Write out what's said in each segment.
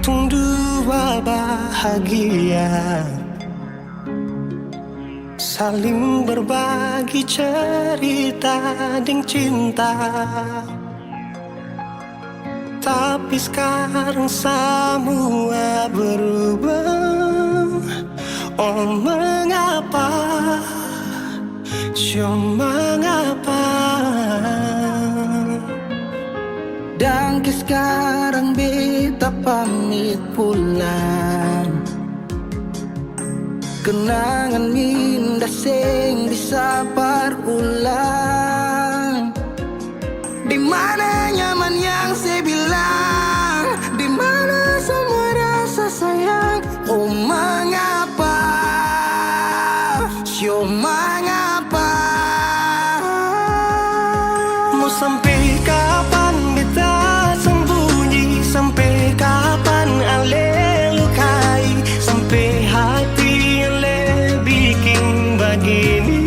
tung dua bahagia, saling berbagi cerita ding cinta. Tapi sekarang semua berubah. Oh mengapa, mengapa? Dan sekarang beta pamit pulang. Kenangan minda sing bisa berulang. Di mana nyaman yang saya bilang, di mana semua rasa sayang. Oh mengapa, mengapa? Mau sampai kapan beta sembunyi? Sampai kapan ale lukai? Sampai hati ale bikin begini?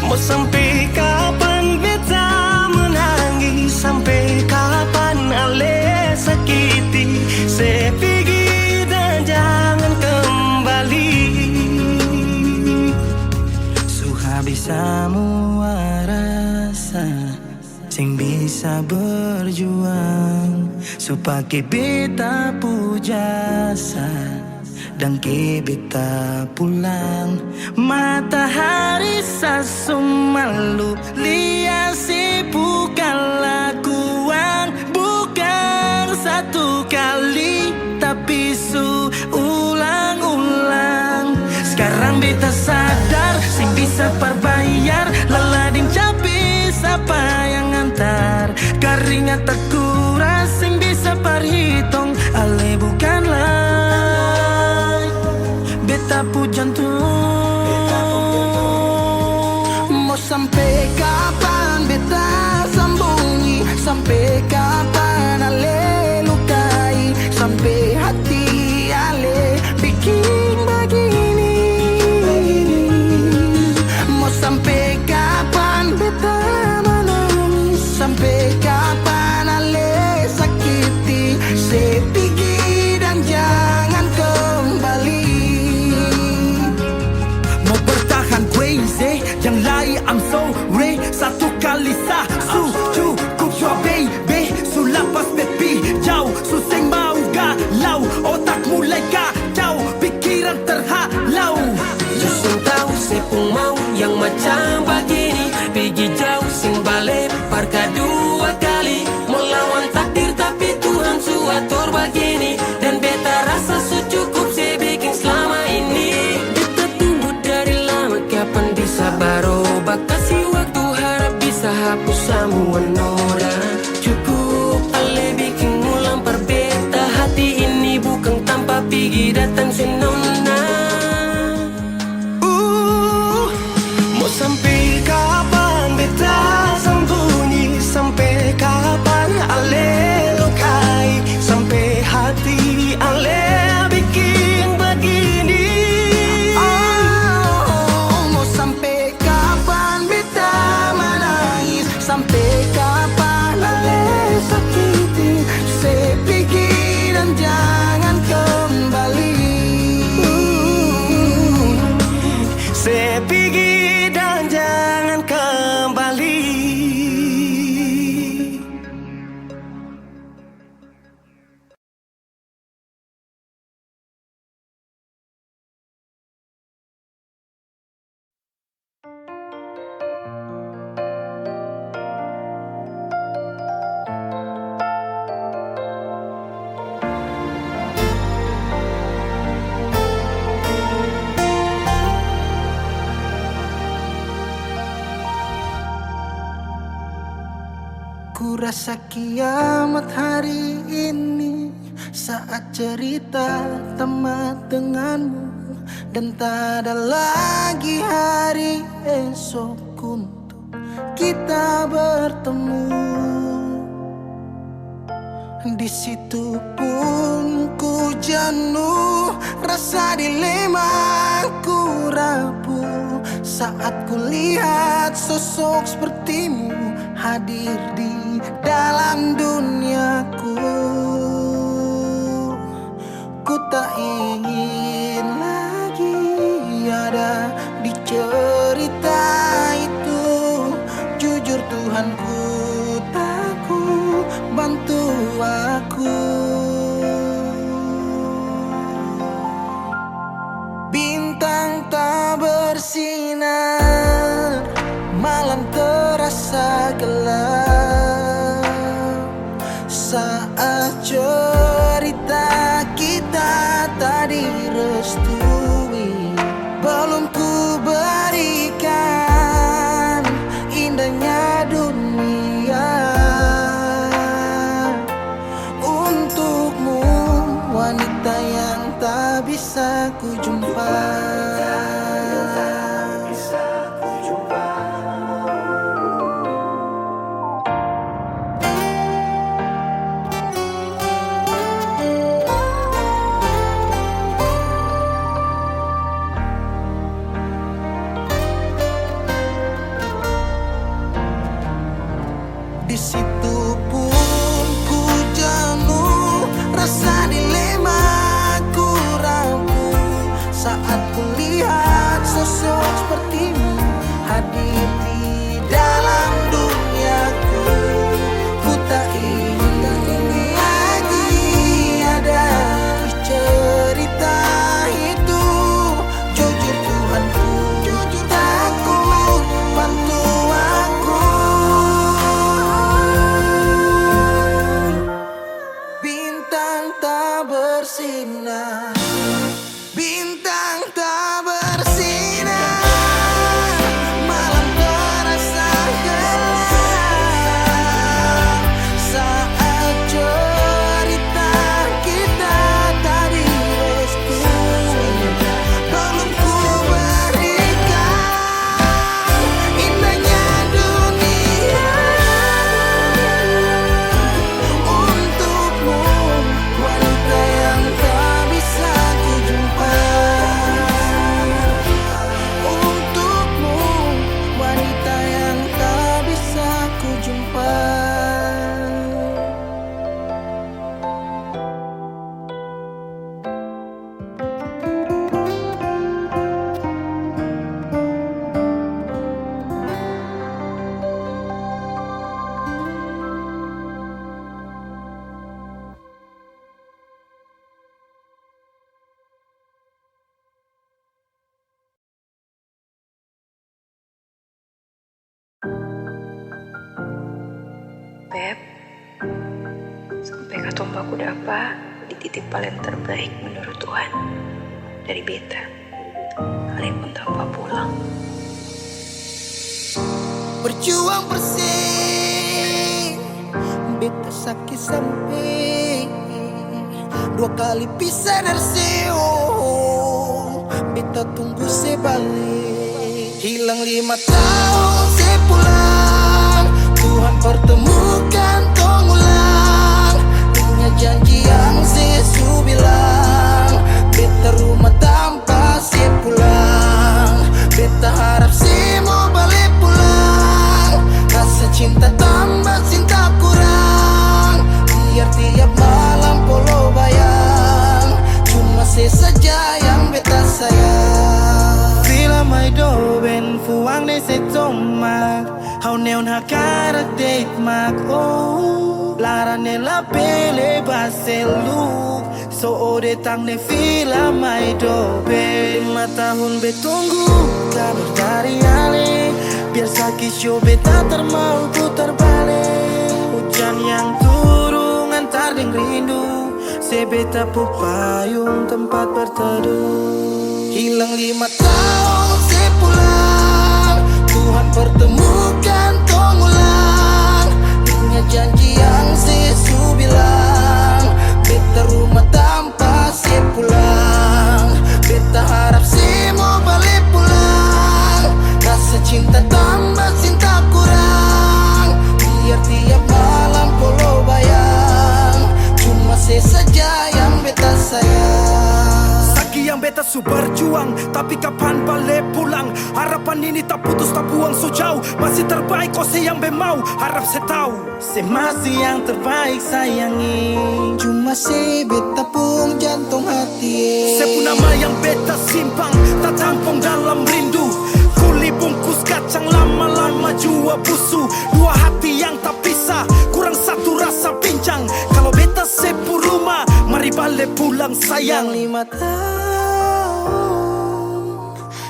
Mau sampai kapan beta menangis? Sampai kapan ale sakiti? Saya pergi dan jangan kembali. Suhabis semua rasa sing bisa berjuang, supaya beta pujasa dan ke beta pulang. Matahari sasum malu liasi bukan lakuan, bukan satu kali tapi ulang-ulang. Sekarang beta sadar sing bisa perbayar lelading capis apa yang antar. Keringat terkuras sing bisa perhitung ale bukanlah beta pu jantung. Mau sampai kapan beta sembunyi? Sampai kapan ale lukai? Sampai hati ale bikin begini? Mau sampai kapan beta menangis? Sampai kapan ale sakiti? Saya pergi dan jangan kembali. Mau bertahan crazy, yang lain I'm sorry. Satu kali sah, cukup jua baby. Sulapas baby, jauh suseng mau galau. Otak mulai kacau, pikiran terhalau. Susung tahu sepung mau yang macam begini. Pergi jauh sing balik parka dua kali. Melawan takdir tapi Tuhan suatur begini. Dan beta rasa cukup saya bikin selama ini. Beta tunggu dari lama kapan bisa berubah. Kasih waktu harap bisa hapus semua noda. Cukup ale bikin ulang perbeta. Hati ini bukan tanpa pergi datang senona. Mau sampai kapan beta sembunyi? Sampai kapan ale lukai? Sampai hati ale bikin begini? Mau sampai kapan beta menangis? Sampai kapan ale sakiti? Saya pergi dan jangan kembali. Saya pergi dan jangan kembali. Ku rasa kiamat hari ini saat cerita tamat denganmu. Dan tak ada lagi hari esok untuk kita bertemu. Di situ pun ku jenuh, rasa dilema ku rapuh saat ku lihat sosok sepertimu hadir di dalam duniaku. Ku tak ingin lagi ada di cerita itu. Jujur Tuhanku, takut bantu aku. Bintang tak bersinar, malam terasa gelap. Saat cerita kita tak direstui, belum ku berikan indahnya dunia untukmu, wanita yang tak bisa ku jumpa. Di situ pun ku jenuh, rasa dilema ku rapuh saat ku lihat sosok sepertimu hadir di dalam duniaku. Ku tak ingin lagi ada di cerita itu. Jujur Tuhanku, jujur takut bantu aku. Bintang tak bersinar, bintang tak bersinar, malam terasa gelap. Saat cerita kita tak direstui, belum ku berikan indahnya dunia untukmu, wanita yang tak bisa ku jumpa. Untukmu, wanita yang tak bisa ku jumpa. Beb, sampai kata aku dapa di titik paling terbaik menurut Tuhan dari beta. Kalian pun tanpa pulang. Berjuang bersih, beta sakit sampai 2 kali pisah dari seo. Beta tunggu sebalik, hilang 5 tahun sepulang. Tuhan pertemukan tong ulang, punya janji yang Yesus bilang. Beta rumah tanpa sepulang, beta harap semua balik pulang. Rasa cinta tambah cinta kurang, biar tiap malam polo bayang. Cuma saya saja yang beta sayang. Bila mai do ben fuang ne se tomak, hau neon hakarak date mak oh. Lara ne la pele baselu, so ode tang ne fila mai do ben. 5 tahun betunggu kabar dari ale, biar sakit show beta termau putar balik. Hujan yang turun antar deng rindu, sebeta pupayung tempat berteduh. Hilang 5 tahun sepulang, Tuhan pertemukan tong ulang. Punya janji yang Yesus bilang. Beta rumah tanpa sepulang, beta harap semua balik pulang. Rasa cinta tambah cinta kurang, biar tiap malam polo bayang. Cuma saya saja yang beta sayang. Saki yang beta su berjuang, tapi kapan balik pulang? Harapan ini tak putus tak buang so jauh, masih masih terbaik kau yang mau harap saya tahu. Saya masih yang terbaik sayangi. Cuma si beta pun jantung hati. Saya pun nama yang beta simpang, tak tampung dalam rindu. Kuli bungkus kacang lama-lama jua busu. Dua hati yang tak pisah, kurang satu rasa pincang. Kalau beta sepu rumah, mari balik pulang sayang. 5 tahun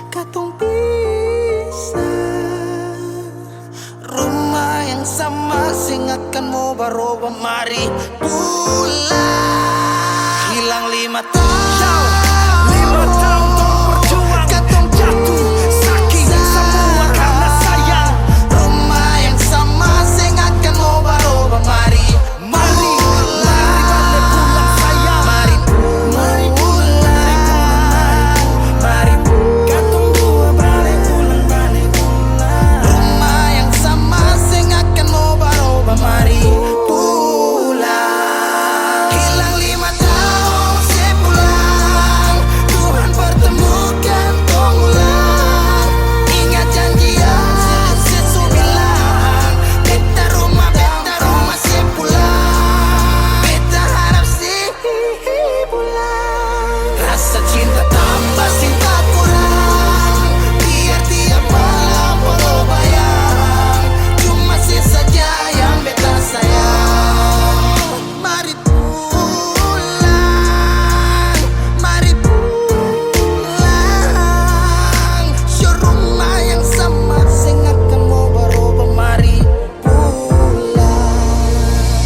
katong pisah, rumah yang sama sing akan mau baroba, mari pulang. Hilang 5 tahun, 5 tahun tong berjuang, katong jatuh sakit semua karena sayang. rumah yang sama sing akan mau baroba, mari Mari balik pulang sayang. Mari pulang, mari Katong dua balik pulang. rumah yang sama sing akan mau baroba, mari pulang. Hilang 5 tahun sepulang, Tuhan pertemukan tong ulang. Ingat janji yang sesu bilang, beta rumah sepulang. Beta harap si pulang. Rasa cinta tambah cinta kurang, biar tiap malam baru bayang. Cuma si saja yang beta sayang. Mari pulang, mari pulang. Show rumah yang sama sing akan mau baroba, mari pulang.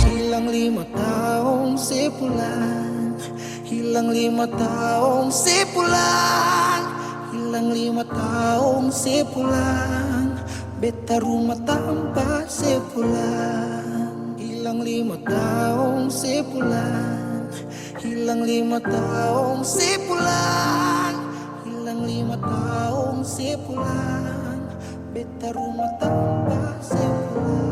Hilang 5 tahun sepulang, hilang 5 tahun sepulang, hilang 5 tahun sepulang. Beta rumah tanpa sepulang. Hilang 5 tahun sepulang, hilang 5 tahun sepulang, hilang 5 tahun sepulang. Beta rumah tanpa sepulang.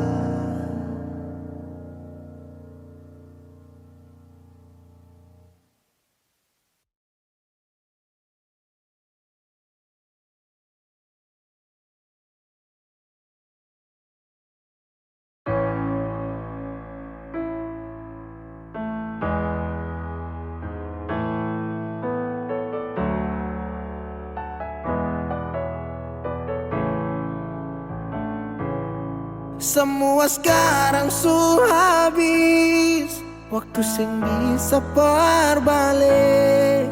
Semua sekarang sudah habis, waktu sing bisa berbalik.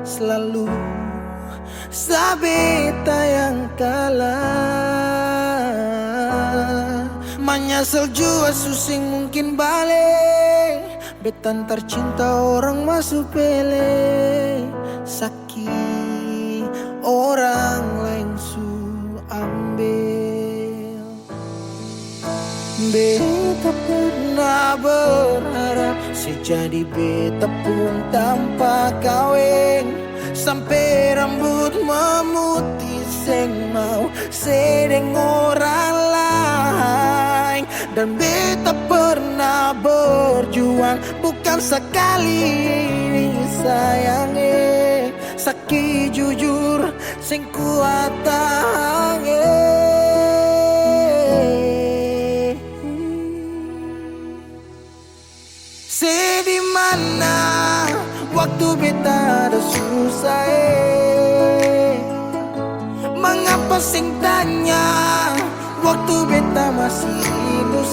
Selalu sabeta yang kalah. Menyesal jua susing mungkin balik. Betan tercinta orang masuk pele. Sakit orang lain su ambil. Beta pernah berharap sejadi beta pun tanpa kawin. Sampai rambut memutih seng mau sedeng orang lain. Dan beta pernah berjuang bukan sekali ini sayangi. Sakit jujur sing kuat tahangi. Di mana waktu beta ada susah mengapa sing tanya waktu beta masih hidup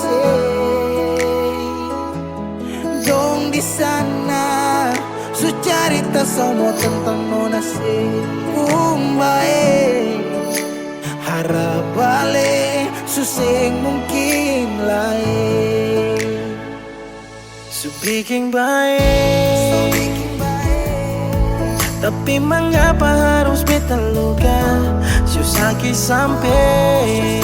dong di sana su cerita semua tentang nona kumbae harap balik suseng mungkin lain. So bikin baik, tapi mengapa harus beta luka? Susah sampai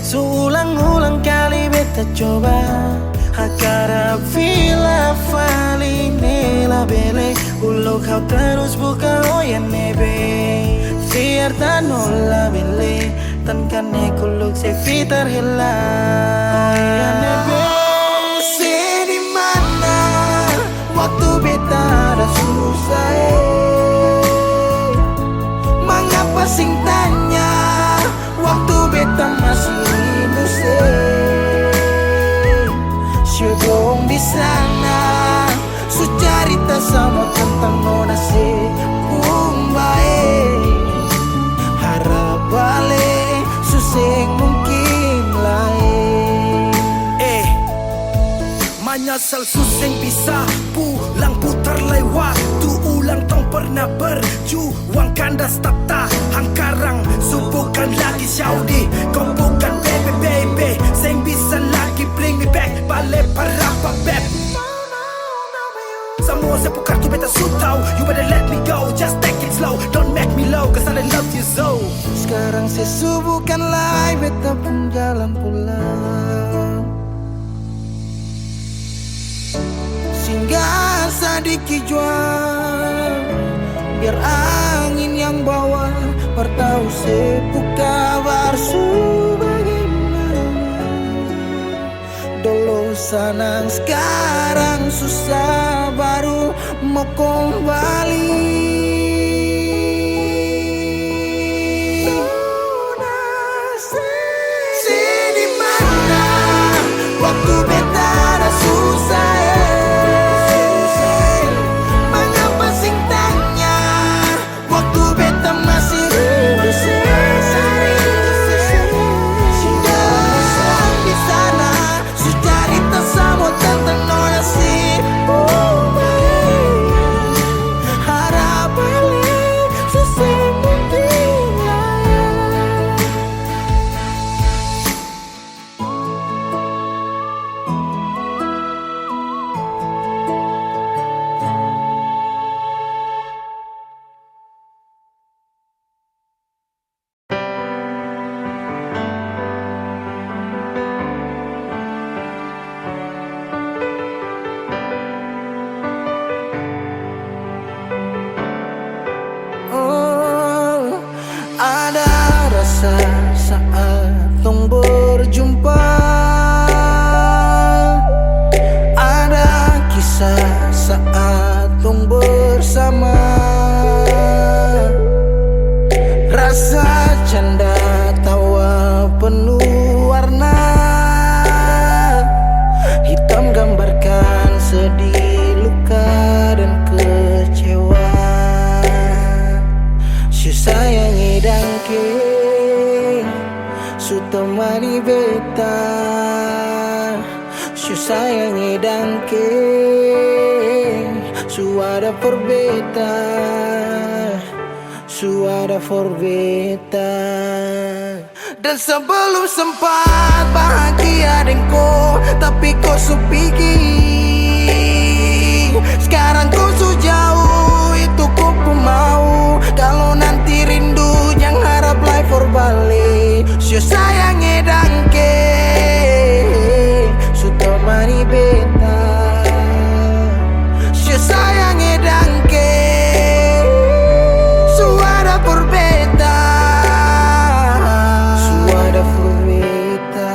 Seulang-ulang kali beta coba Hakara vila fali nela bele Ulo kau terus buka oya nebe Fiar tanola bele Tan kane kuluk se fitar hela Oya nebe waktu beta ada susah mengapa sing tanya waktu beta beta masih rindu se. Syedong di sana, su cerita sama tentang nona se Mumbai. Harap balik suseng mungkin lain. Menyesal suseng bisa pulang putar lewat tu ulang tong pernah berjuang kandas tak tahan karang subuhkan lagi Saudi kau bukan baby seng bisa lagi bring me back balik para beb. Semua sepuh kartu beta su tau you better let me go just take it slow don't make me low cause I love you so. Sekarang saya subuhkan lagi beta pun jalan pulang. Singgah sedikit jual biar angin yang bawa bertahu sepuh kabar su bagaimana. Dulu senang sekarang susah baru mau kembali. Sini mana waktu beta ada susah. Saat tong berjumpa, ada kisah saat tong bersama. Rasa canda tawa penuh warna, hitam gambarkan sedih, luka dan kecewa. Sayangi dangke su temani beta, su sayangi dangke su ada for beta, su ada for beta. Dan sebelum sempat bahagia dengko, tapi kau su pergi. Sekarang kau su jauh, itu kau pun mau. Kalau nanti rindu jangan harap life for balik. Su sayangi dangke su temani beta, su sayangi dangke su ada for beta, su ada for beta.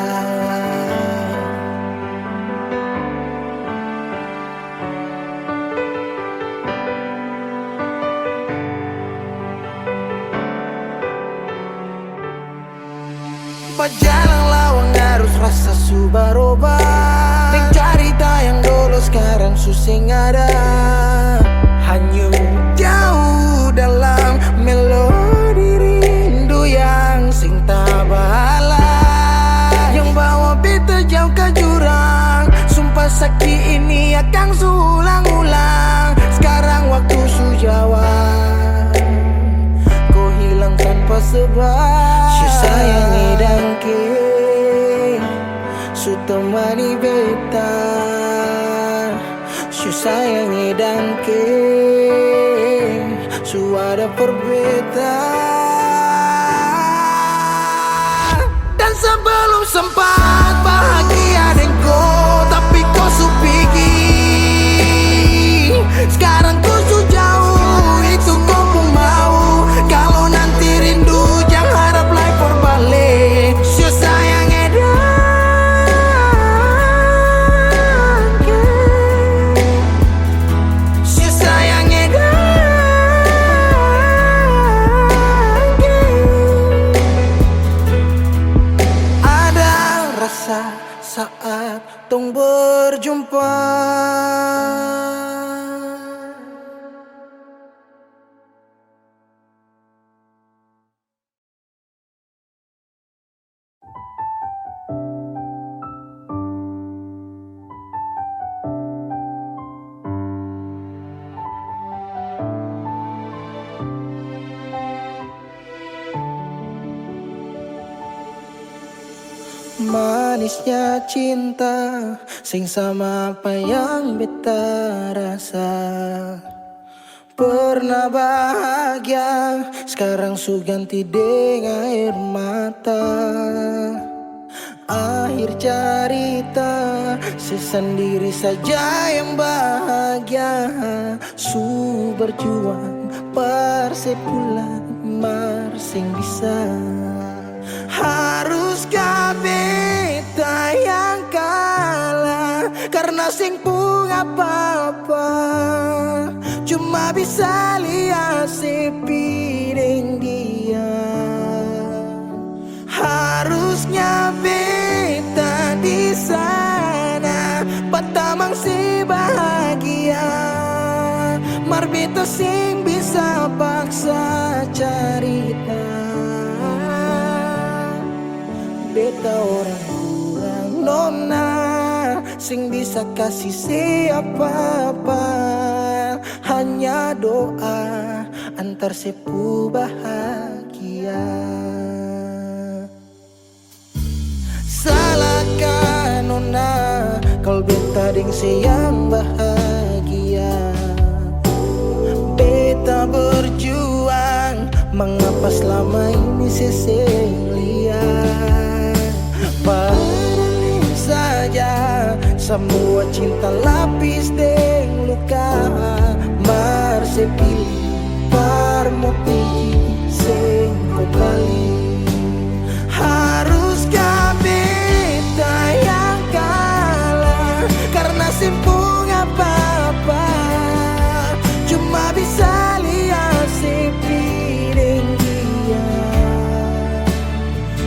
Berjalan lawang harus rasa su berubah. Dan cerita yang dulu sekarang susing ada, hanya jauh dalam melodi rindu yang sing tabala, yang bawa beta jauh ke jurang. Sumpah sakit ini akan sulang-ulang. Sekarang waktu su jawab, kau hilang tanpa sebab. Su sayangi dangke su temani beta, su sayangi dangke su ada for beta. Dan sebelum sempat bahagia dengko, tapi kau su pergi. Sekarang kau su jauh, itu kau pun mau. Kalau nanti rindu jangan harap life for balik. Su sayangi dangke, su sayangi dangke. rasa saat tong berjumpa. Manisnya cinta sing sama apa yang beta rasa. Pernah bahagia, sekarang su ganti dengan air mata. Akhir cerita, sesendiri saja yang bahagia. Su berjuang, persepulan marsing bisa. Haruskah beta yang kalah karena sing pun apa-apa, cuma bisa lihat sepi deng dia. Harusnya beta di sana patamang si bahagia, mar beta sing bisa paksa cerita. Beta orang kurang nona, sing bisa kasih siapa-apa. Hanya doa antar sepu bahagia. Salahkah nona kalau beta deng yang bahagia. Beta berjuang, mengapa selama ini seseng lihat. Padahal saja semua cinta lapis deng luka. Mar sepilih parmopi sing kembali. Haruskah beta yang kalah karena simpung apa-apa, cuma bisa lihat sepi deng dia.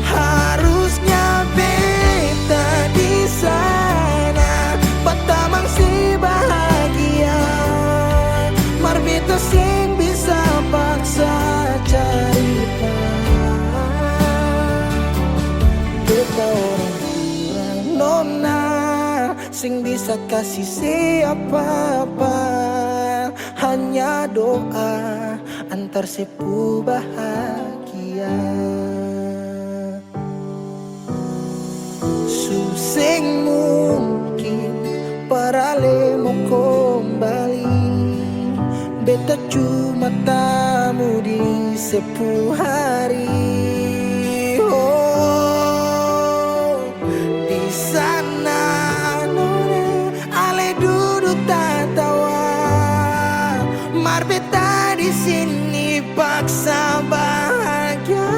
Harusnya beta di sana patamang si bahagia, mar beta sing bisa paksa cerita. Beta orang kurang nona, sing bisa kasih siapa-apa. Hanya doa antar sepu bahagia. Suseng mungkin parale mau kembali. Beta cuma tamu di sepu hari. Oh, di sana nona ale duduk tertawa, mar beta di sini paksa bahagia.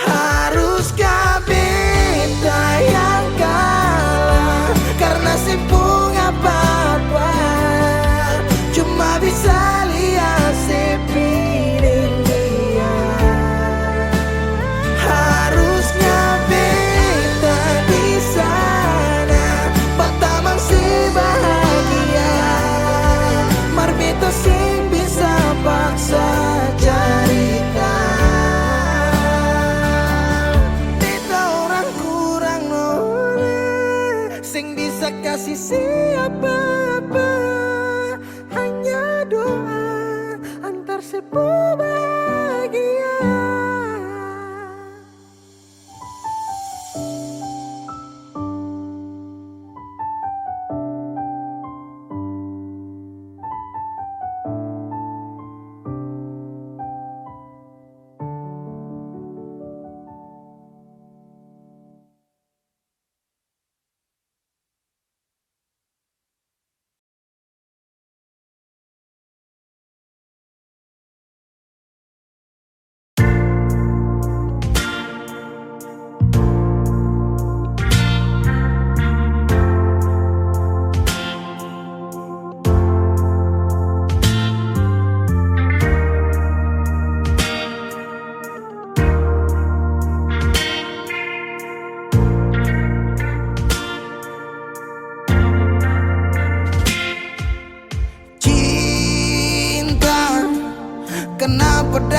Haruskah beta yang kalah karena simpung apa-apa, cuma bisa lihat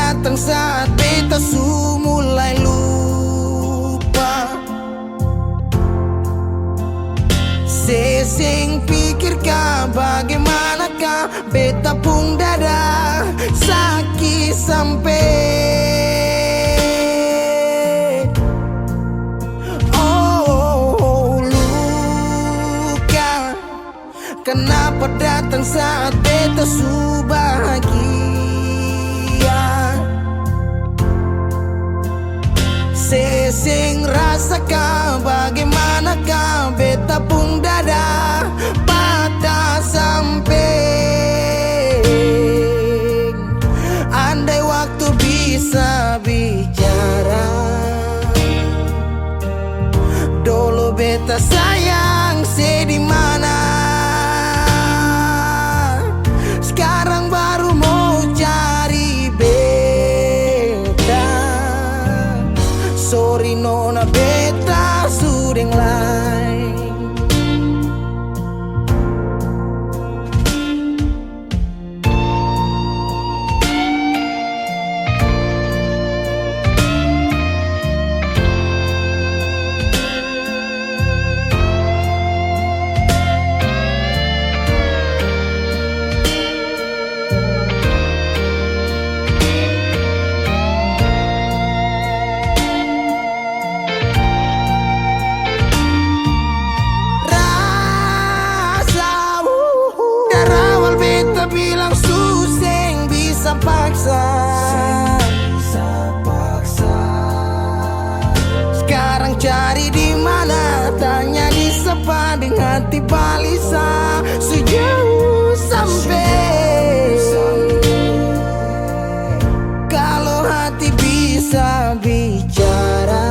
datang saat beta su mulai lupa. Sesing pikirkah bagaimanakah beta pun dada sakit sampai luka. Kenapa datang saat beta su bahagia? Sesing rasakan bagaimanakah beta pun dada patah sampai. Andai waktu bisa bicara, dulu beta sayang di mana. Sekarang baru mau cari beta. Sorry nona beta sudeng lain. Bilang suseng bisa paksa. Sekarang cari di mana, tanya di sepading hati balisa. Sejauh sampai kalau hati bisa bicara,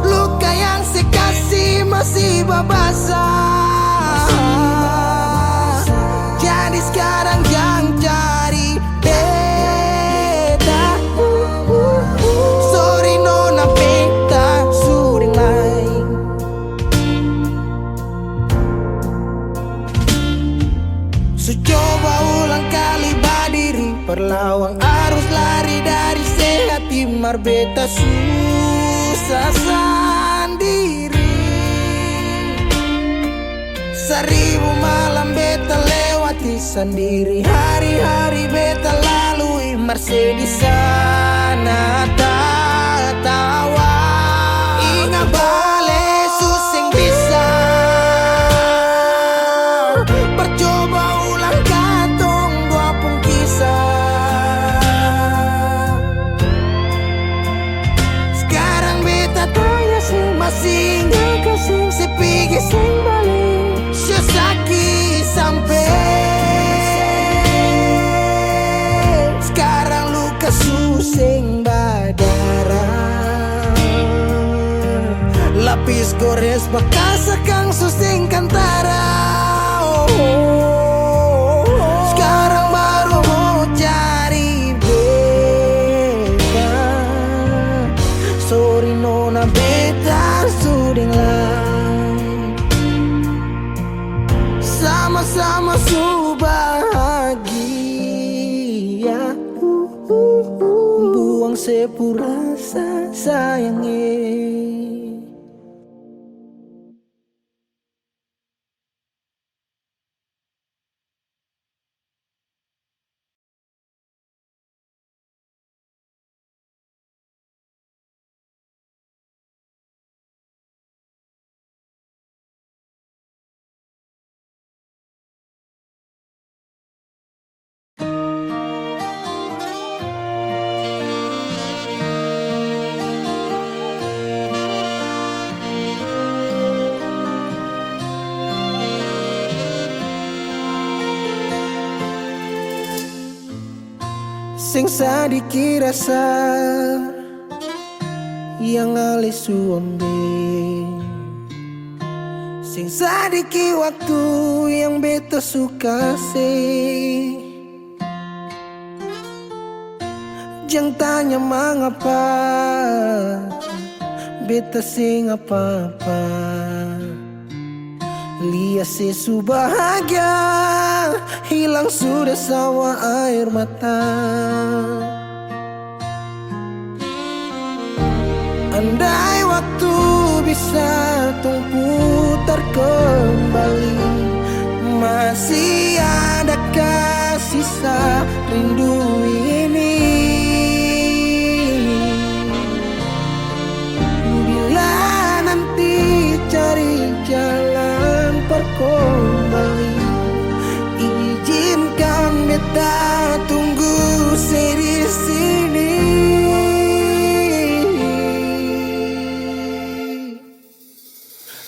luka yang sekasih masih babasa. Jadi sekarang jangan cari beta. Sorry nona beta sudeng lain. So coba ulang kali berdiri, perlawan arus lari dari sehat timar beta susah sendiri. Seribu malam beta lewati sendiri, hari-hari beta lalui masih di sana tertawa. Ingat bale suseng bisa, percoba ulang katong dua pun kisah. Sekarang beta tanya sih masih ingat kasih sepigi sing balik. Sakit sampai sekarang luka suseng badara. Lapis gores bekas akang suseng kantara. Sekarang baru mau cari beta. Sorry nona beta sudeng lain. Sama-sama su bahagia. Buang sepurasa sayangnya. Sing sadiki rasa yang alih suambe, sing sadiki waktu yang beta suka sih. Jangan tanya mengapa beta sing apa-apa. Lihat sesu bahagia, hilang sudah sama air mata. Andai waktu bisa tung putar kembali, masih adakah sisa rindu ini? Bila nanti cari jalan kembali, izinkan beta tunggu di sini.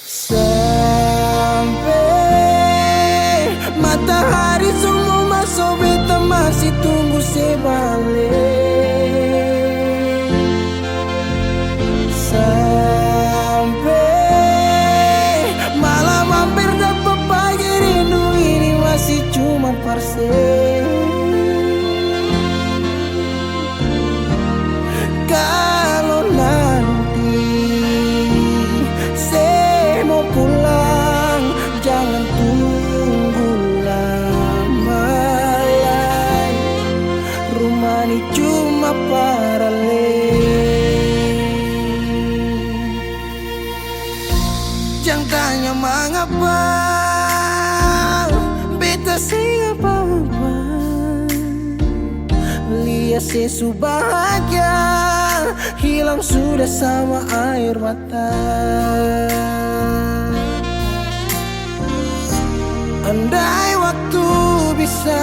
Sampai matahari semua masuk, beta masih tunggu sebalik. Sampai malam hampir dapat pagi, rindu ini masih cuma parse. Kalau nanti saya mau pulang, jangan tunggu lama lagi. Rumah ini cuma paralel. Jangan tanya mengapa beta sing apa-apa. Lihat sesu bahagia, hilang sudah sama air mata. Andai waktu bisa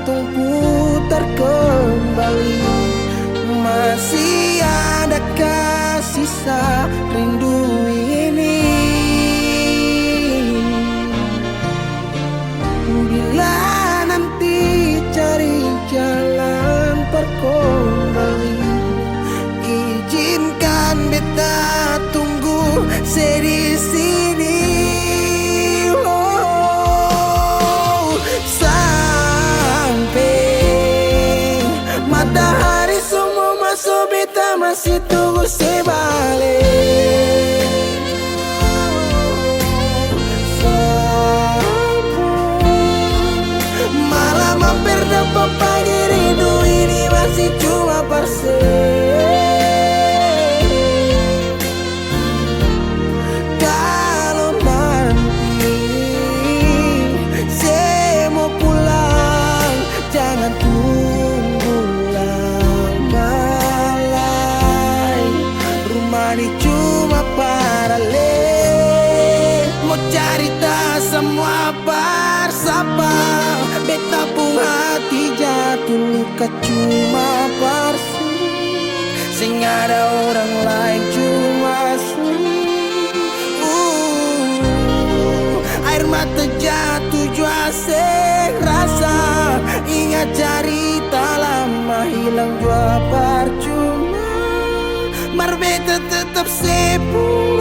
tung putar kembali, masih adakah sisa rindu ini? Bila nanti cari jalan kembali, izinkan beta tunggu di sini. Oh, sampai matahari semua masuk, beta masih tunggu sebalik. Malam hampir dapat pagi, rindu ini masih cuma parse. Kalau nanti saya mau pulang, jangan tunggu lama lagi. Rumah ini cuma paralel, mau cerita semua bersama. Beta pun hati jatuh luka cuma parsi, sing ada orang lain cuma air mata jatuh jua sing rasa. Ingat cerita lama hilang jua percuma, mar beta tetap sepuluh.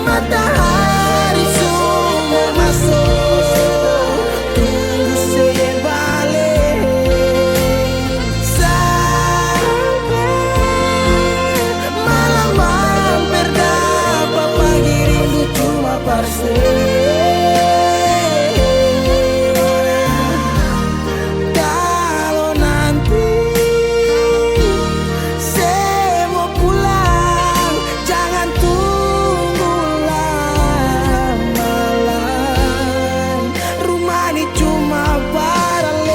Matahari semua masuk, tunggu saya balik. Sampai malam hampir dapat pagi, rindu cuma parse. Kalau nanti saya mau pulang, jangan tunggu lama lagi. Rumah ini cuma paralel.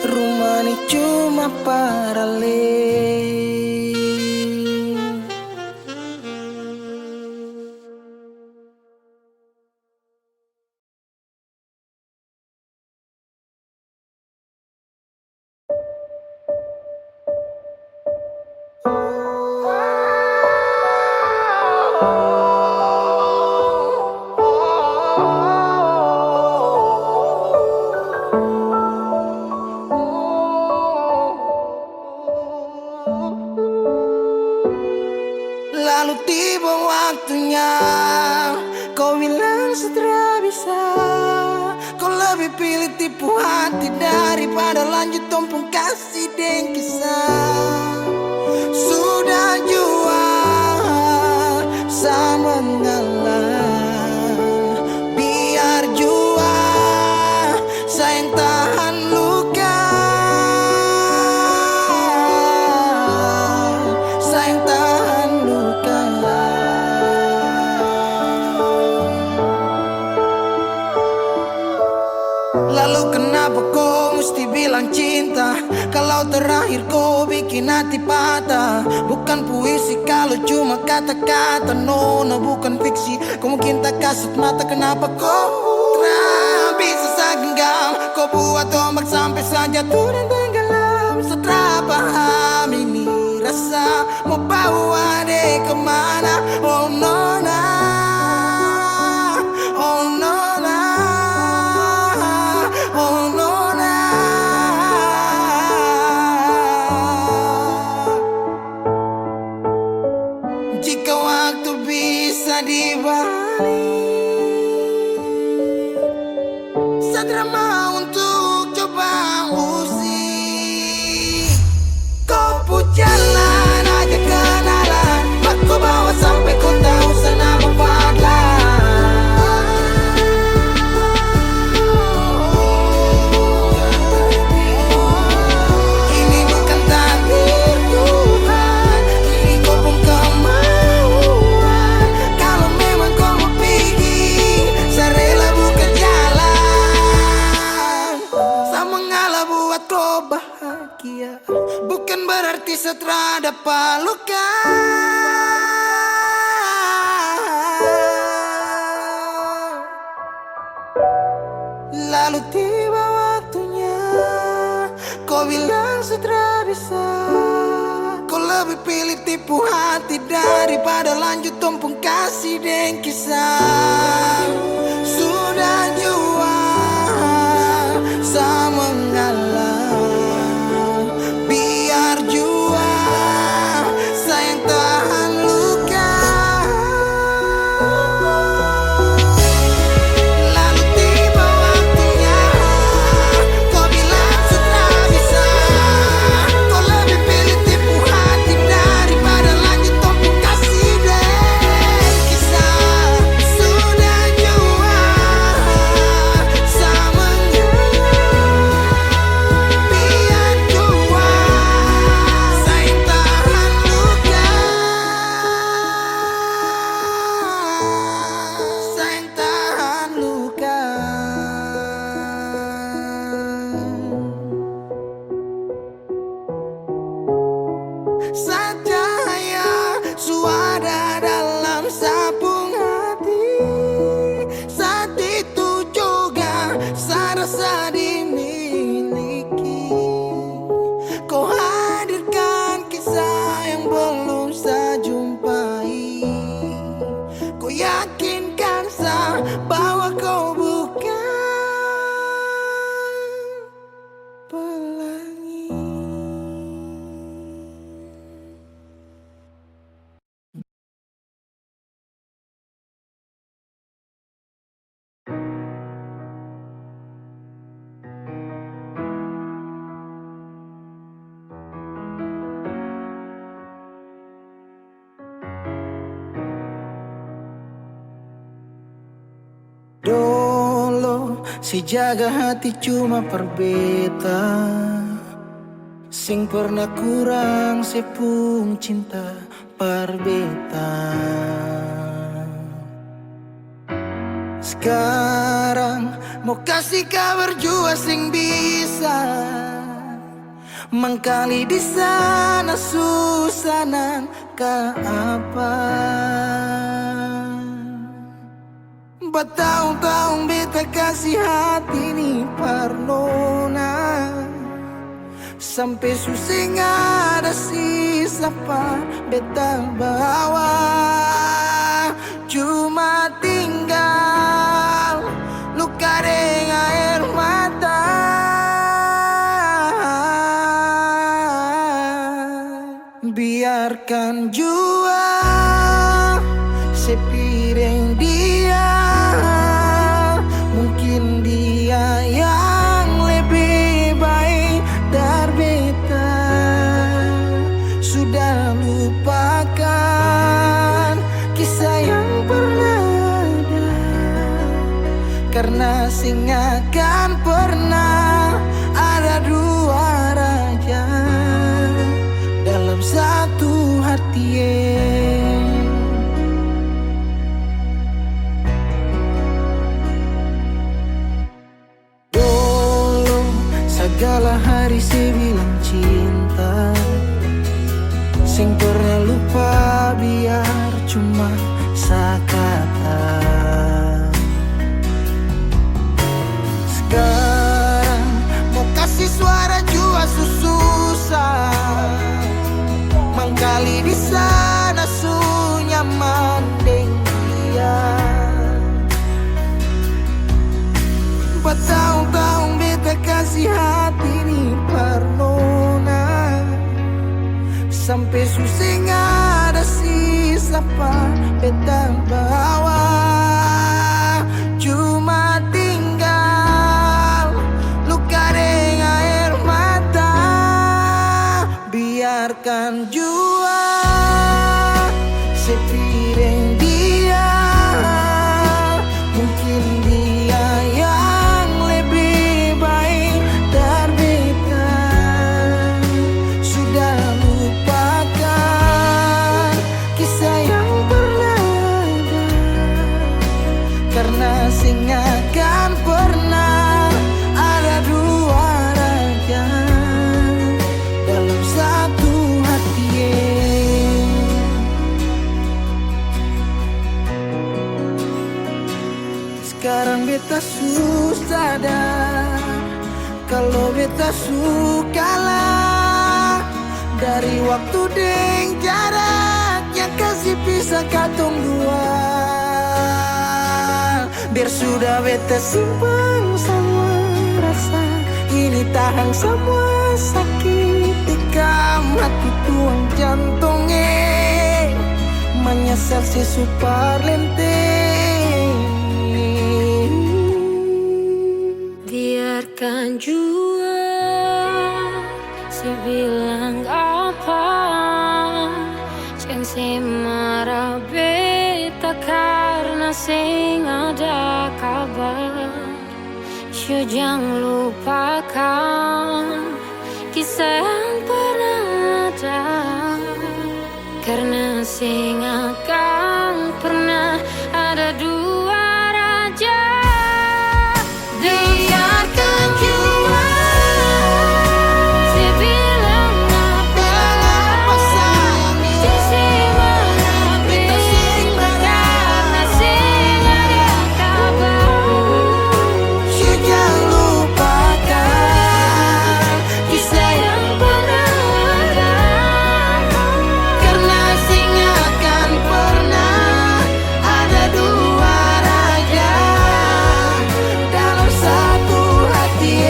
Rumah ini cuma paralel. Lalu tiba waktunya, kau bilang setelah bisa lebih pilih tipu hati daripada lanjut tumpung kasih dan kisah. Sudah jual sama ngalah, biar jua sayang tahan luka, sayang tahan luka. Lalu kenapa kau mesti bilang cinta kalau terakhir kau bikin hati patah? Bukan puisi kalau cuma kata-kata, no, bukan fiksi. Kau mungkin tak kasut mata, kenapa kau bisa segenggam? Kau buat ombak sampai saja turun tenggelam. Setelah paham ini rasa mau bawa deh kemana? Oh no, oh no. Jika waktu bisa dibalik, Sadra mau untuk coba usik. Kau pun jalan aja kenalan, aku bawa sampai kau tahu sana mempadlah. Ini bukan takdir Tuhan, ini kau pun kemauan. Kalau memang kau mau pergi, saya rela buka jalan. Saya mengalah buat kau bahagia, bukan berarti setelah dapat luka. Lalu tiba waktunya, kau bilang setelah bisa. Kau lebih pilih tipu hati daripada lanjut tumpung kasih dan kisah. Sudah jual sama ngalah, biar jua sayang tahan luka. Lalu tiba waktunya, kau bilang setelah bisa. Kau lebih pilih tipu hati daripada lanjut tumpung kasih dan kisah. Sudah jual sama ngalah, biar jua sayang tahan luka, sayang tahan luka. Cahaya suara dalam sabung hati, saat itu juga saya rasa dimiliki. Kau hadirkan kisah yang belum saya jumpai. Kau yakinkan saya bahwa kau bukan pelangi. Dulu si jaga hati cuma perbeta, sing pernah kurang sepung cinta perbeta. Sekarang mau kasih kabar jua sing bisa mengkali di sana susana ke apa. Bertahun-tahun beta kasih hati ni parnona, sampai susah ada sisa par beta bawa. Cuma tinggal luka dengan air mata. Biarkan jua sepiring dia, mungkin dia Karena singa kan pernah ada dua raja dalam satu hati. Dulu segala hari saya bilang cinta, sing pernah lupa biar cuma sekata. Sekarang mau kasih suara jua susah, mangkali di sana su nyaman deng dia. Bertahun-tahun beta kasih hati ni parnona, sampai susah ada sisa pa beta bawa. Cuma tinggal luka dengan air mata. Biarkan jua sepireng dia, mungkin dia yang lebih baik dari beta. Sudah lupakan kisah yang pernah ada, karena singa kan pernah ada dua raja dalam satu hati. Sekarang beta susah sadar kalau beta sukalah dari waktu deng jarak yang kasih pisah katong dua. Biar sudah beta simpan semua rasa, ini tahan semua sakit tikam hati tuang jantungnya, menyesal si super lenteng. Biarkan jua si bilang apa, jangan si marah beta karena sing ada kabar. Yo jangan lupakan kisah yang pernah ada, karena sing akan pernah ada dua raja. Biarkan jua si bilang apa sayang, si marah beta karena sing ada kabar. Yo jangan lupakan kisah yang pernah ada, karena sing akan pernah ada dua raja dalam satu hati.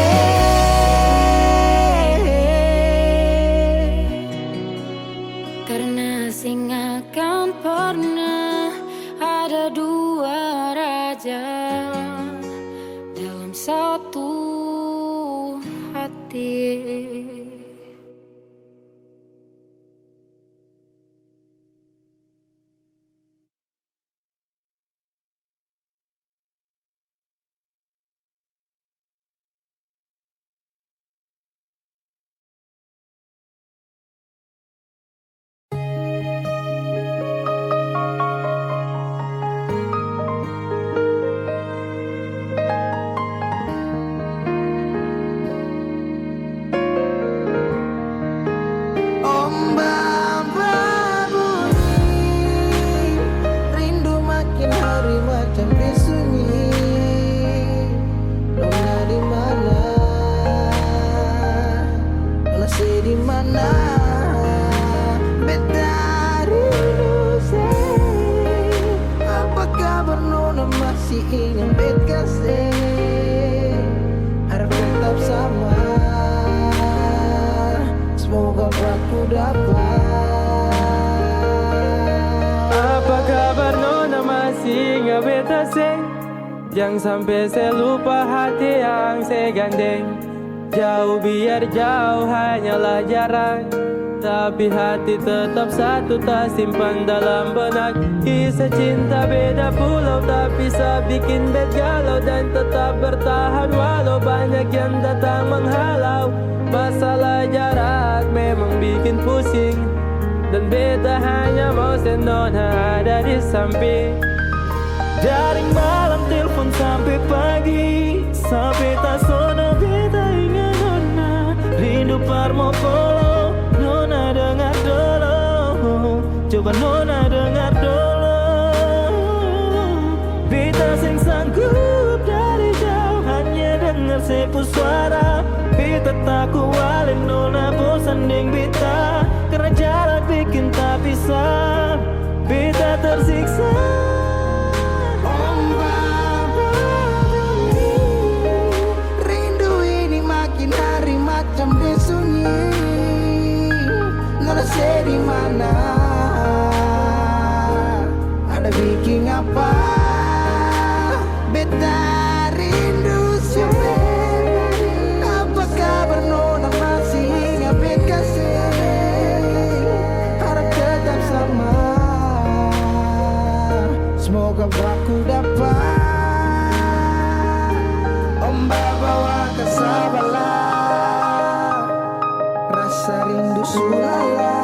Karena sing akan pernah ada dua raja dalam satu hati. Ombak berbunyi, rindu makin hari macam disunyi. Nona di mana? Lase di mana? Beta rindu say. Apa kabar Nona, masih ingin beta say? Harap tetap sama. Semoga aku dapat. Apa kabar Nona, masih ingat beta sing? Jangan sampai saya lupa hati yang saya gandeng. Jauh biar jauh hanyalah jarang, tapi hati tetap satu, tak simpan dalam benak. Kisah cinta beda pulau, tak bisa bikin bed galau dan tetap bertahan walau banyak yang datang menghalau. Masalah jarak memang bikin pusing, dan beta hanya mau senona ada di samping. Dari malam telepon sampai pagi, sampai tak sono beta ingat nona. Rindu parmo polo, nona dengar dulu. Coba nona dengar dulu. Beta sing sanggup dari jauh hanya dengar sepu suara. Beta tak kualin nona bosan deng beta, karena jarak bikin tak bisa. Beta tersiksa. Rindu ini makin hari macam disunyi. Nona di mana? Ada bikin apa? Beta rindu siapa? Apa kabar nona masih ingat bet kasih? Harap tetap sama. Semoga aku dapat ombak bawa ke Sabala. Rasa rindu sulala.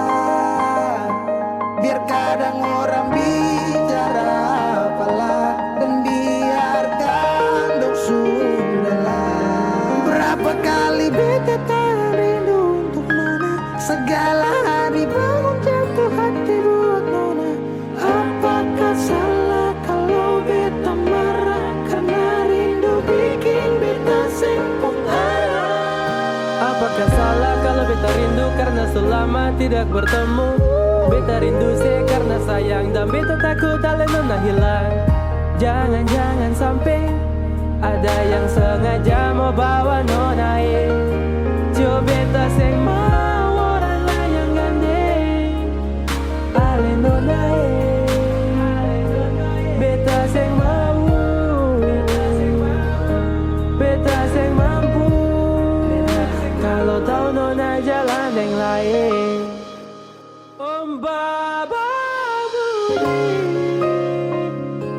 Biar kadang orang bicara apalah, dan biarkan dong sudahlah. Berapa kali beta tak rindu untuk nona. Segala hari bangun jatuh hati buat nona. Apakah salah kalau beta marah karena rindu bikin beta sempung arah? Apakah salah kalau beta rindu karena selama tidak bertemu? Beta rindu karena sayang dan beta takut ale nona hilang. Jangan-jangan sampai ada yang sengaja mau bawa nona coba beta seng mau orang lain yang gandeng ale nona beta seng mau, beta seng mampu kalau tahu nona jalan yang lain. Baba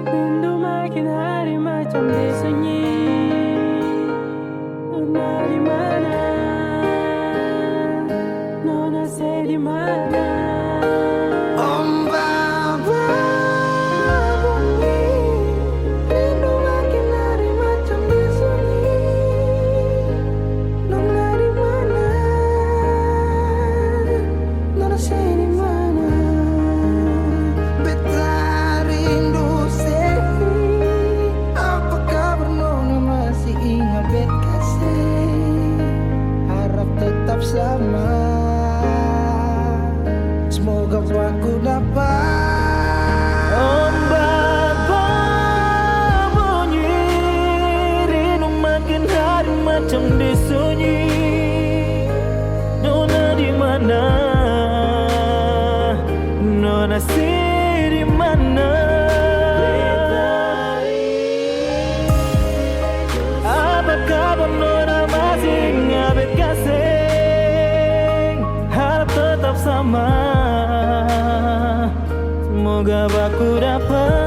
rindu makin hari macam disunyi. Nona di mana? Nona di mana? Ombak berbunyi, rindu makin hari macam disunyi. Nona di mana? Nona di mana? Beta rindu sedih. Apa kabar nona masih ingat bet kasih? Harap tetap sama. Semoga aku dapat Ombak berbunyi, rindu makin hari macam disunyi. Nona di mana? Nona di mana? Apa kabar nona masih ingat bet kasih? Harap tetap sama. Semoga aku dapat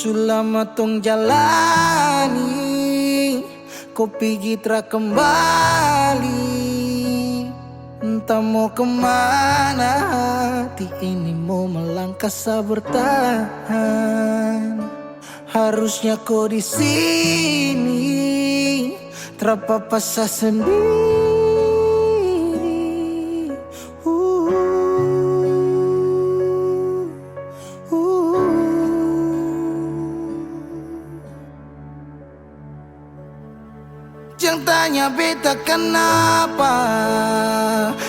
Selama tong jalani, kau pergi tra kembali. Entah mau kemana, hati ini mau melangkah bertahan. Harusnya kau di sini, terpapasa sendiri. beta kenapa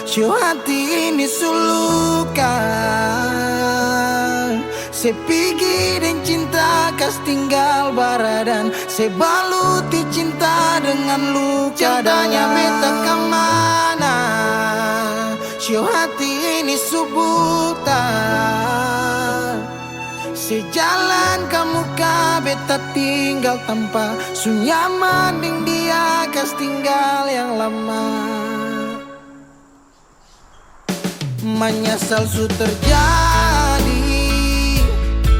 Syuh hati ini sulukan. Sepigi dan cinta kas tinggal baradan, sebaluti cinta dengan luka. Jadanya beta kemana, Syuh hati ini subutan. Sejalan kamu ka beta tinggal tanpa sunyaman ding dia kas tinggal yang lama. Menyesal su terjadi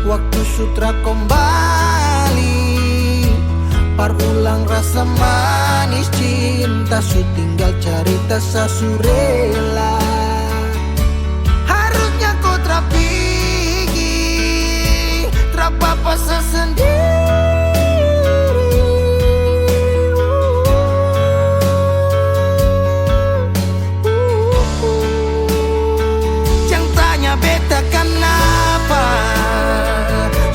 waktu sutra kembali, parulang rasa manis cinta su tinggal cerita sasurela. Harusnya kau terapigi, terapa sendiri. Jangan tanya beta kenapa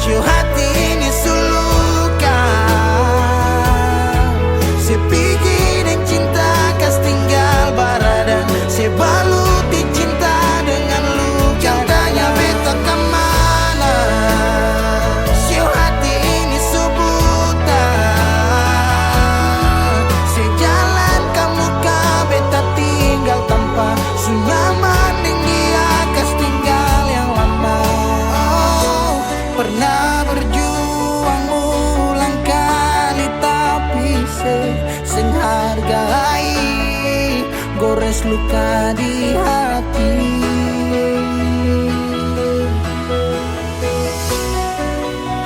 Syuh hati ini sulukan. Sepigi dan cinta kas tinggal baradan, sebaluti cinta dengan luka. Jangan tanya beta kemana, Syuh hati ini subutan. Sejalan kamu ka beta tinggal tanpa sunyaman ding dia kas tinggal yang lama. Oh, pernah berjuang ulang kali tapi sing hargai gores luka di hati.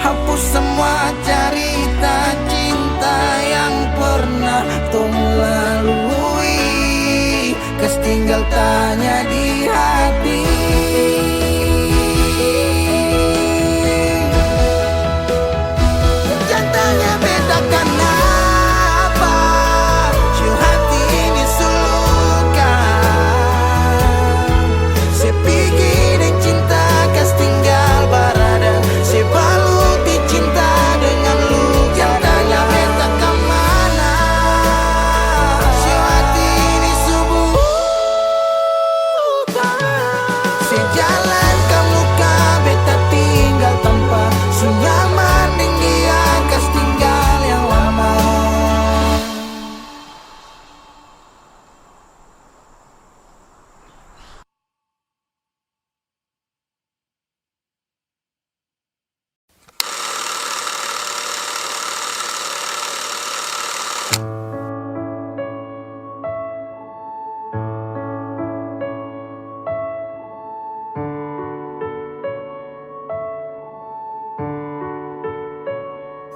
Hapus semua cerita cinta yang pernah tung lalui, kas tinggal tanya di hati. Jangan tanya beta kenapa Syuh hati ini sulukan. Sepigi dan cinta kas tinggal baradan, sebaluti cinta dengan luka. Jangan tanya beta kemana, Syuh hati ini subutan. Sejalan kamu ka beta tinggal tanpa sunyaman ding dia kas tinggal yang lama.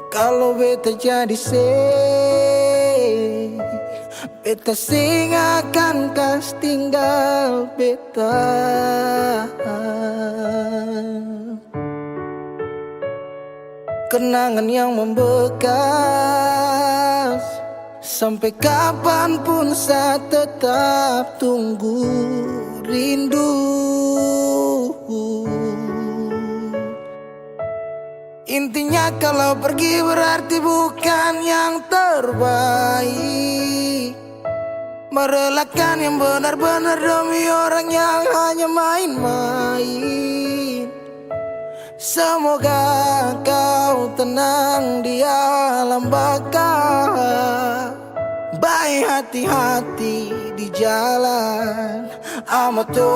Kalau beta jadi beta sing akan kas tinggal beta. Kenangan yang membekas, sampai kapanpun saya tetap tunggu rindu. Intinya kalau pergi berarti bukan yang terbaik. Merelakan yang benar-benar demi orang yang hanya main-main. Semoga kau tenang di alam baka. Baik hati-hati di jalan Amato.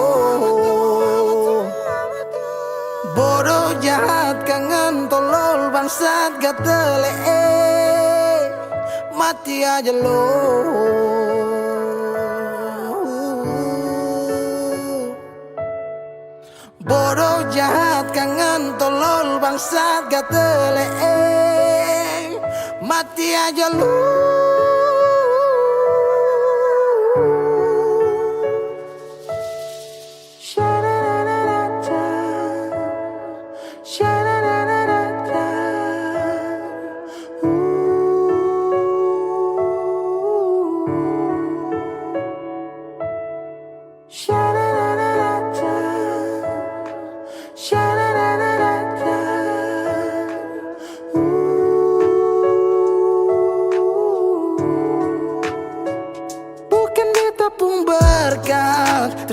Bodoh jahat kangen tolol bangsat gatele, mati aja lo. Bodoh jahat kangen tolol bangsat gatele, mati aja lo.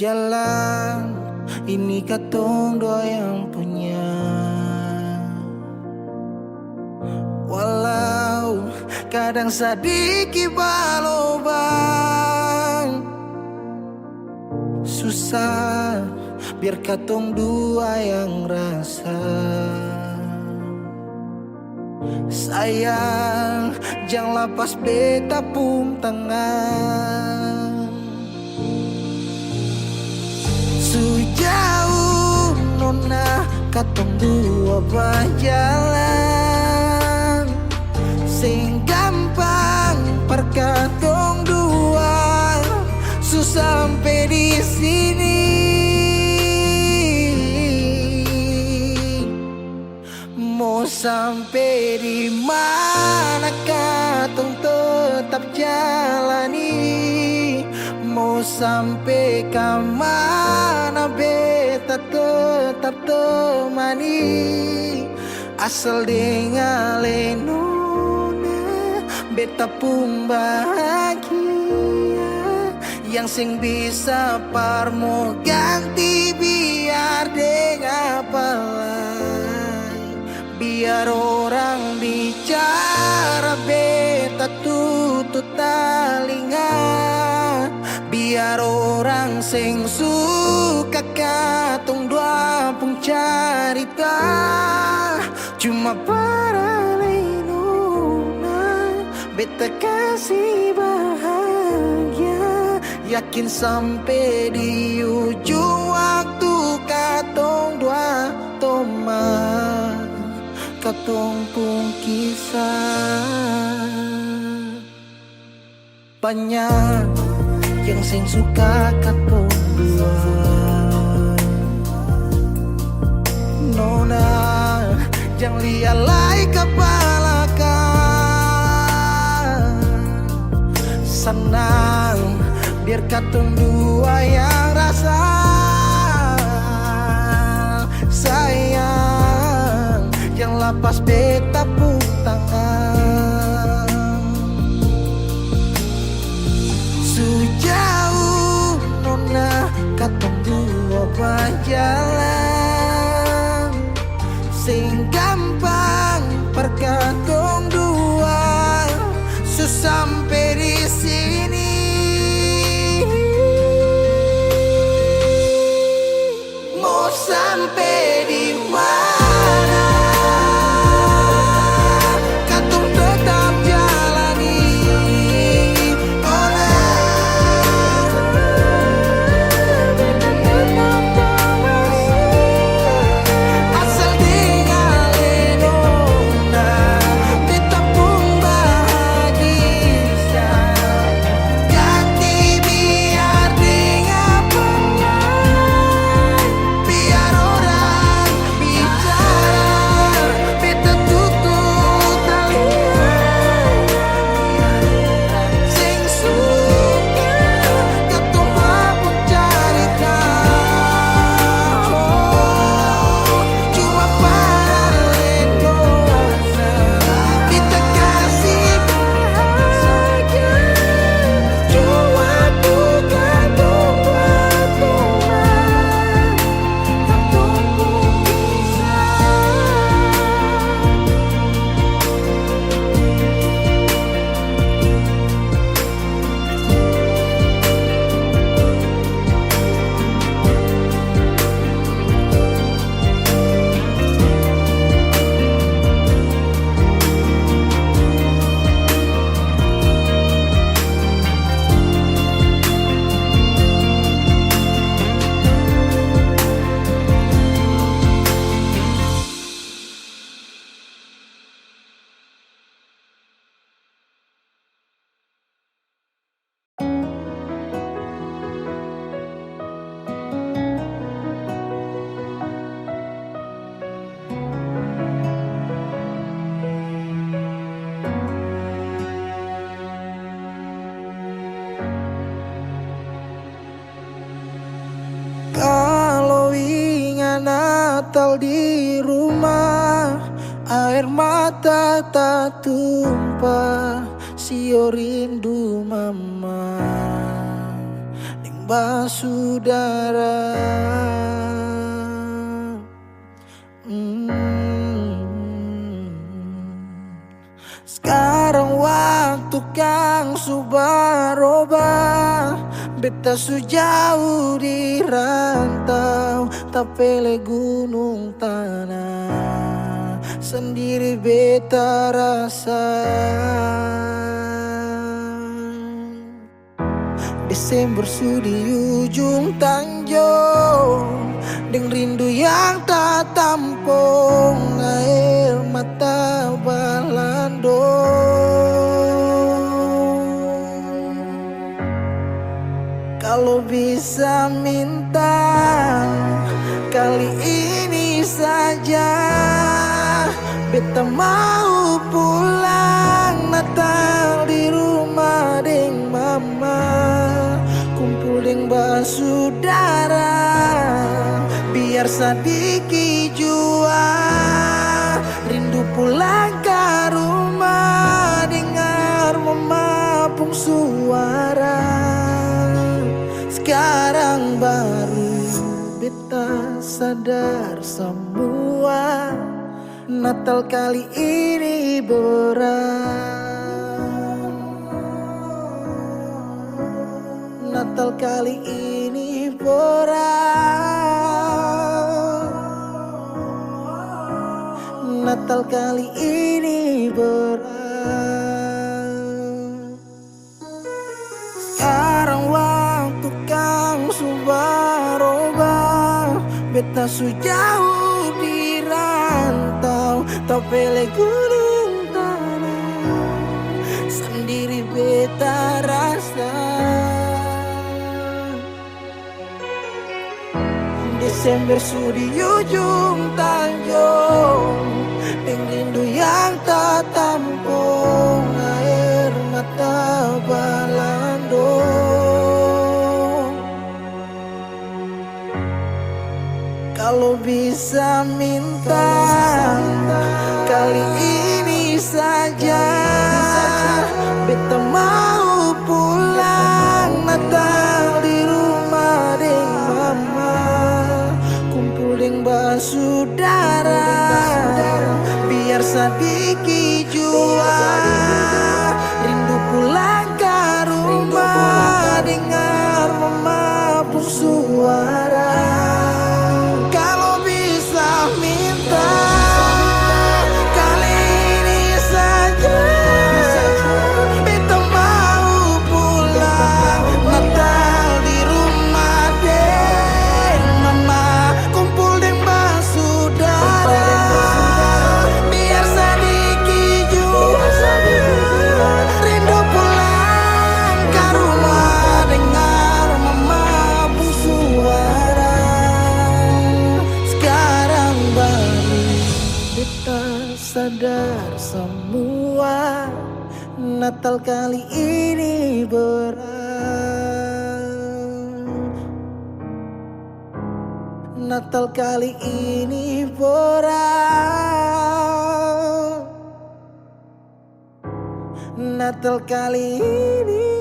Jalan ini katong dua yang punya. Walau kadang sedikit balobang, susah biar katong dua yang rasa. Sayang, jangan lepas beta pung tangan. Sejauh nona katong dua berjalan, sing gampang perkatong dua, susah sampai di sini. Mau sampai di mana katong tetap jalani, mau sampai ke mana beta tetap temani. Asal dengan lenona beta pun bahagia, yang sing bisa parmo ganti biar dengan apa. Biar orang bicara beta tutup telinga, biar orang sing suka katong dua pun carita. Cuma para lenona beta kasih bahagia, yakin sampai di ujung waktu katong dua toma katong pun kisah. Banyak yang sing suka katong dua, nona jangan lialai kepala kan. Senang biar katong dua yang rasa. Sayang, yang lepas beta pun tangan. Sejauh nona katong dua berjalan, sing gampang perkatong dua, susah sampai di sini. Mau sampai di mana katong tetap jalani. Asal dengan lenona beta pun bahagia, ganti biar dengan penyan. Biar orang bicara beta tutup telinga, sing suka katong pun carita. Cuma para lenona beta kasih bahagia, cuma duka dua teman katong pun kisah. Kalau ingat Natal di rumah, air mata tak tumpah, sio rindu mama. Ning bersaudara. Sekarang waktu kang su berubah, beta su jauh di rantau, tapele gunung tanah, sendiri beta rasa. Desember su di ujung tanjung, deng rindu yang tak tampung, air mata balandung. Kalau bisa minta kali ini saja, beta mau pulang Natal di rumah deng mama, kumpul deng bersaudara, biar sedikit jua rindu pulang ke rumah, dengar mama pung suara. Sekarang baru beta sadar semua, Natal kali ini berat. Natal kali ini berat. Natal kali ini berat. Sekarang waktu kang su berubah, beta su jauh di rantau, tapele gunung tanah, sendiri beta rasa. Desember su di ujung tanjung, deng rindu yang tak tampung, air mata balandung. Kalau bisa minta kali ini saja, beta mau pulang Natal di rumah deng mama, kumpul deng bersaudara, biar sedikit jua rindu pulang ke rumah, dengar mama pun suara. Kalau bisa minta kali ini saja, beta mau pulang Natal di rumah deng mama, kumpul deng bersaudara, biar sedikit jua rindu pulang ke rumah, dengar mama pun suara. Sekarang baru beta sadar semua, Natal kali ini berat. Natal kali ini berat. Natal kali ini